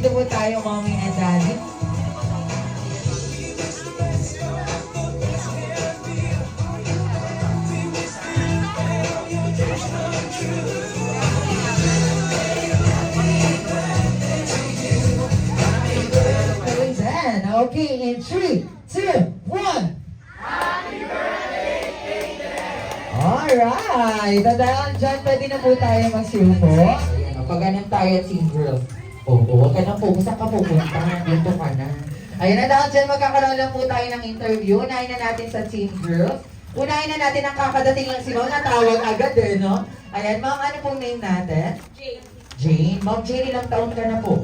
Dito po tayo, mommy and daddy. Okay, in 3, 2, 1. Alright! At dahil dyan, pwede na po tayo magsiupo. Ayan, pag ganun tayo, team girl. Oo, huwag ka na po. Saan ka pupunta? Dito ka na. Ayan, at dahil dyan, magkakaroon lang po tayo ng interview. Unahin na natin sa team girl. Unahin na natin ang kakadating lang si Ma'am. Natawag agad eh, no? Ayan, Ma'am, ano pong name natin? Jane. Jane. Ma'am Jane, ilang taon ka na po?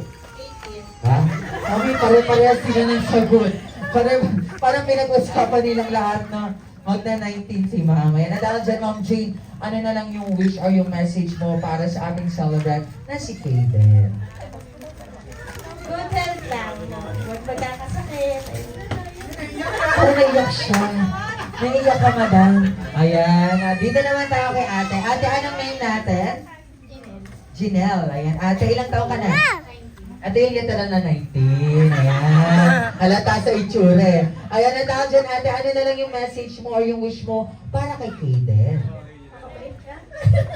18. Ha? Mami, pare-parehas sila ng sagot. Parang pinag-usapan nilang lahat na magna-19 si Mama. Yan, dahil dyan, Ma'am Jane, ano na lang yung wish or yung message mo para sa ating celebrant na si Kaden? Good health lang. Huwag magkakasakit. Parang naiyak siya. Naiyak ka, madam. Ayan, dito naman tayo kay ate. Ate, anong name natin? Janelle. Ayan, ate, ilang taon ka na? Ate, yung literal na 19. Ayan. Halata sa itsura eh. Ayan, na dahil dyan, ate, ano na lang yung message mo or yung wish mo para kay Kaden?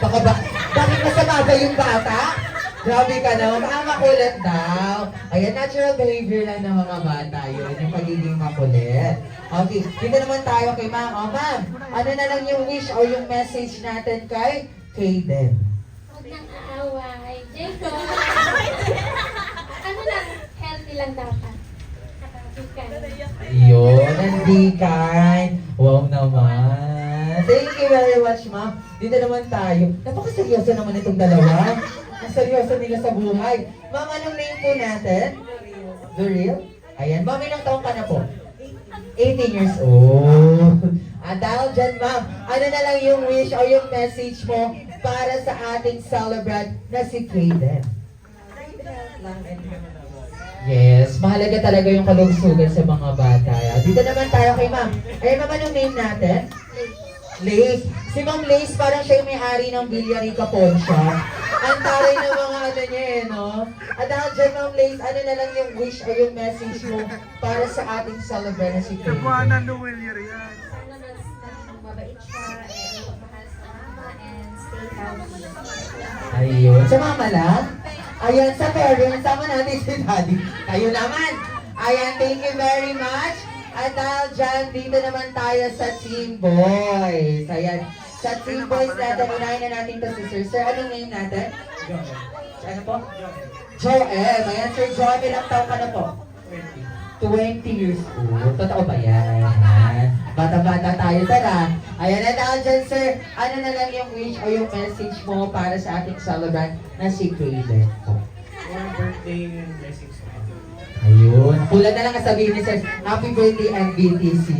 Baka ba? Bakit masama ba yung bata? Grabe ka na, makulit daw. Ayan, natural behavior lang ng mga bata yun, yung pagiging makulit. Okay, dito naman tayo kay ma'am. O ma'am, ano na lang yung wish or yung message natin kay Kaden? Huwag nang aaway. Jacob. Ano lang, healthy lang dapat. Yun, hindi kind. Wow naman. Thank you very much, ma'am. Dito naman tayo. Napakaseryoso naman itong dalawa. Ang seryoso nila sa buhay. Ma'am, anong name po natin? Zuriel. Ayan, ma'am, ilang taong ka na po? 18 years old. At dahil dyan, ma'am, ano na lang yung wish or yung message mo para sa ating celebrant na si Kaden? Yes, mahalaga talaga yung kalugsugan sa mga bata. Dito naman tayo kay ma'am. Ayan, ma'am, anong name natin? Lace. Si Ma'am Lace, parang siya yung may-ari ng Villarica Pawn Shop. Ang taray ng mga ano niya eh, no? At dahil dyan, Ma'am Lace, ano na lang yung wish or yung message mo para sa ating celebrant na si Kaden? Nagwanan ng Willier yan. Sana mas mabait siya, magmahal sa mama, and stay healthy. Ayun. Sa mama lang? Ayan, sa parents, sama natin si daddy. Kayo naman. Ayan, thank you very much. At dahil dyan, dito naman tayo sa Team Boys. Ayan, sa Team Boys natin, unahin na natin ito si Sir. Sir, anong name natin? Ano po? Joel. Ayan, Sir Joel, ilang taon ka na po? 20 years old. Totoo ba yan? Bata-bata tayo, sir ha? Ayan, at dahil dyan, sir, ano na lang yung wish o yung message mo para sa ating celebrant na si Kaden po? One birthday blessings. Ayun. Pula na lang sabihin ni sir, happy birthday and BTC.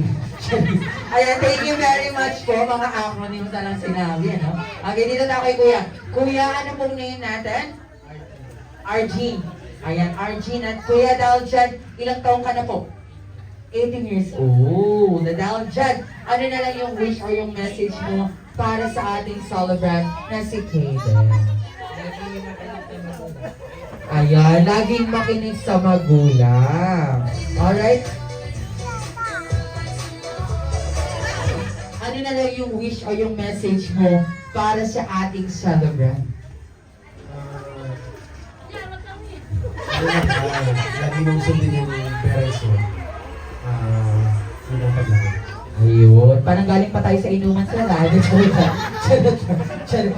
Ayan, thank you very much po. Mga acronyms na lang sinabi, ano? Okay, dito tayo kay Kuya. Kuya, ano pong name natin? Arjin. Ayan, Arjin. At Kuya Daljad, ilang taong ka na po? 18 years old. Daljad, ano na lang yung wish or yung message mo para sa ating celebrant na si Kaden? Ayan, laging makinig sa magulang. Alright? Ano na lang yung wish or yung message mo para sa ating celebrant? Lagi mong sundin yung parents mo. Unang paglaki. Ayun, parang galing pa tayo sa inuman sa lado.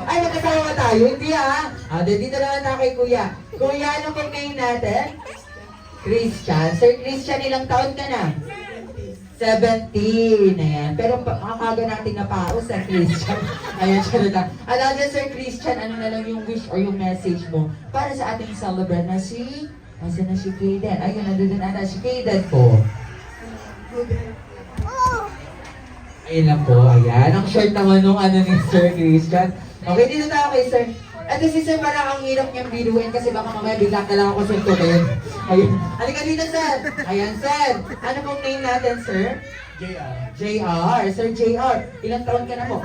Ay, magkasama tayo? Hindi dito naman tayo kay Kuya. Kuya, ano pong name natin? Christian. Sir Christian, ilang taon ka na? 17. Ayan. Pero makakaga natin na paus sa Christian. Ayan, siya na. Alam niya, Sir Christian, ano na lang yung wish or yung message mo para sa ating celebrant na si... Masa na si Kaden? Ayun, nandun na si Kaden po. Ayun lang po, ayan. Ang short naman nung ano ni Sir Christian. Okay, dito tayo kay Sir. Ito si Sir, parang ang hirap niyang biruin kasi baka mamaya bigla ka lang ako suntukin. Ayun. Halika dito, Sir. Ayan, Sir. Ano pong name natin, Sir? JR. JR. Sir JR, ilang taon ka na po?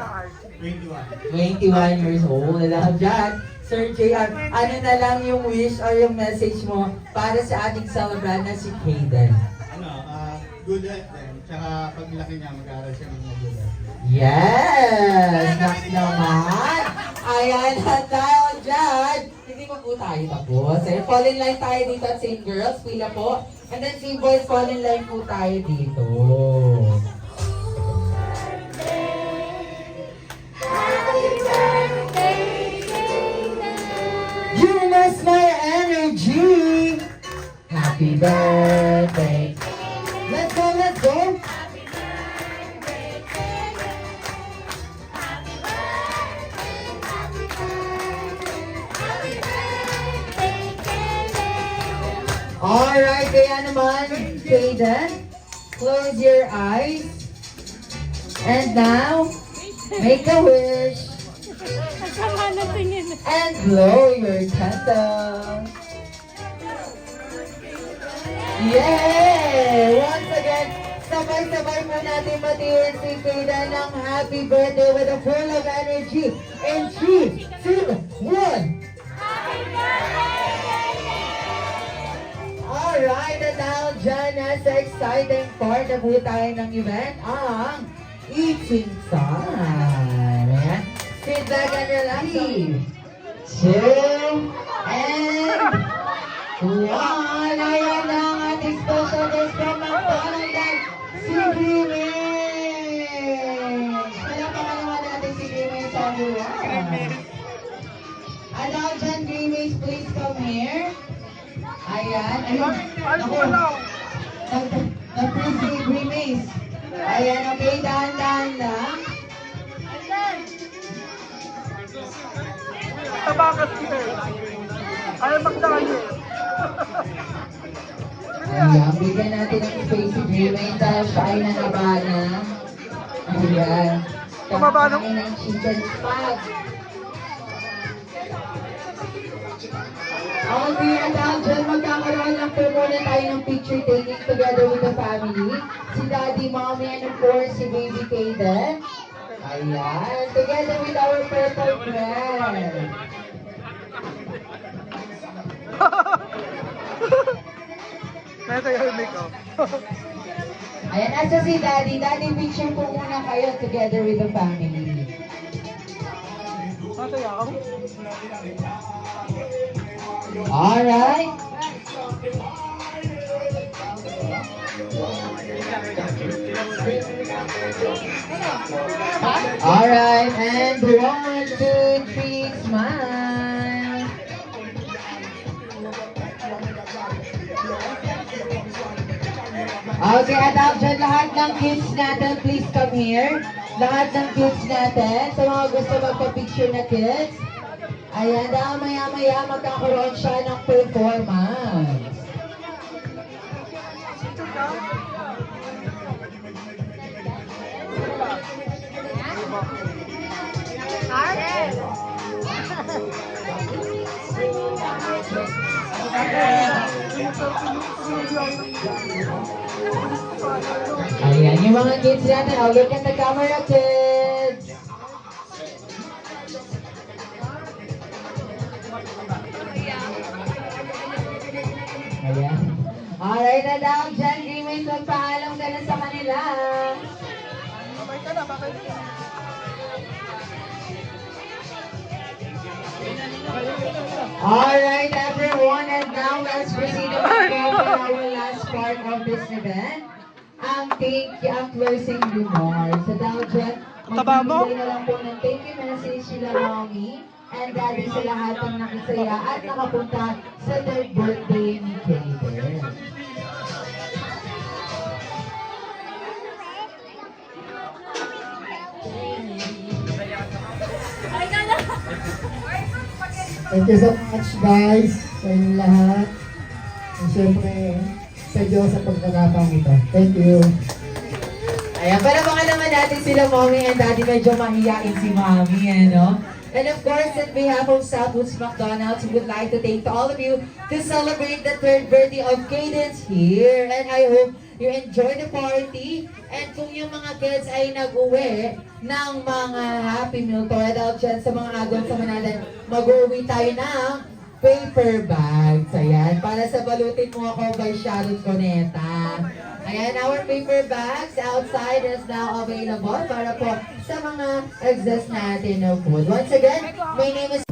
21. 21 years old. Alam dyan. Sir JR, ano na lang yung wish or yung message mo para sa ating celebrant na si Kaden? Good health din. Tsaka paglaki niya, mag-aaral siya ng magulat. Yes! Nak naman! Ayan, at dahil dyan, hindi pa po tayo tapos. Eh, fall in line tayo dito at St. Girls, pila po. And then St. Boys, fall in line po tayo dito. You must my energy. Happy birthday. Let's go, let's go. Alright, kaya naman, Kaden, close your eyes. And now, make a wish. And blow your candle. Yay! Once again, sabay-sabay po natin matiwan si Kaden ng happy birthday with a full of energy. In 3, 2, 1. Alright, at dahil dyan nasa exciting part na po tayo ng event, ang eating time. Ayan. Sit back and relax. 3, 2, and 1. Ayan na ang ating special guest from McDonald's and si Grimace. Palapakan naman natin si Grimace sa buwan. At dahil dyan, Grimace, please come here. Ayan, ayun. Ako, nag-press si Grimace. Ayan, okay, dahan-dahan lang. Tabakas kita. Ayaw magdali. Ayan, bigyan natin ng space si Grimace dahil siya ay nanabana. Ayan. Kakain ng chicken spag. Okay, at dyan, magkakaroon lang po muna tayo ng picture taking together with the family. Si Daddy, Mommy, and of course, si Baby Kaden. Ayan, together with our purple friend. Nasa yung makeup. Ayan, asa si Daddy. Daddy, picture po muna kayo together with the family. Nasa yung? Alright. Alright, and 1, 2, 3, smile. Okay, at dyan lahat ng kids natin, please come here. Lahat ng kids natin, sa mga gusto magpa-picture na kids. Ayan, dahil maya-maya magkakaroon siya ng performance. Ayan, yung mga kids natin. Oh, look at the camera, kids. Ayan. Alright, na daw dyan, Grimace, magpaalam ka na sa kanila. Babay ka na, babay ka na. Alright, everyone, and now let's proceed to our last part of this event. Ang closing remarks. So daw dyan, Taba mo? magbibigay na lang po ng thank you message sila Mommy and Daddy sa lahat ng nakisaya at nakapunta sa third birthday ni Kaden. Thank you so much guys sa inyong lahat. At syempre sa Diyos sa pagkakataong ito. Thank you. Ayan, palabakan naman natin sila Mommy and Daddy. Medyo mahiyain si Mommy, ano? And of course, on behalf of Southwoods McDonald's, we would like to thank to all of you to celebrate the third birthday of Cadence here. And I hope you enjoy the party. And kung yung mga kids ay nag-uwi ng mga Happy Meal to. And out dyan sa mga agong sama natin, mag-uwi tayo ng paper bags. Ayan, para sa Balutin Mo Ako by Sharon Coneta. Ayan, our paper bags outside is now available para po sa mga excess natin na food. Once again, my name is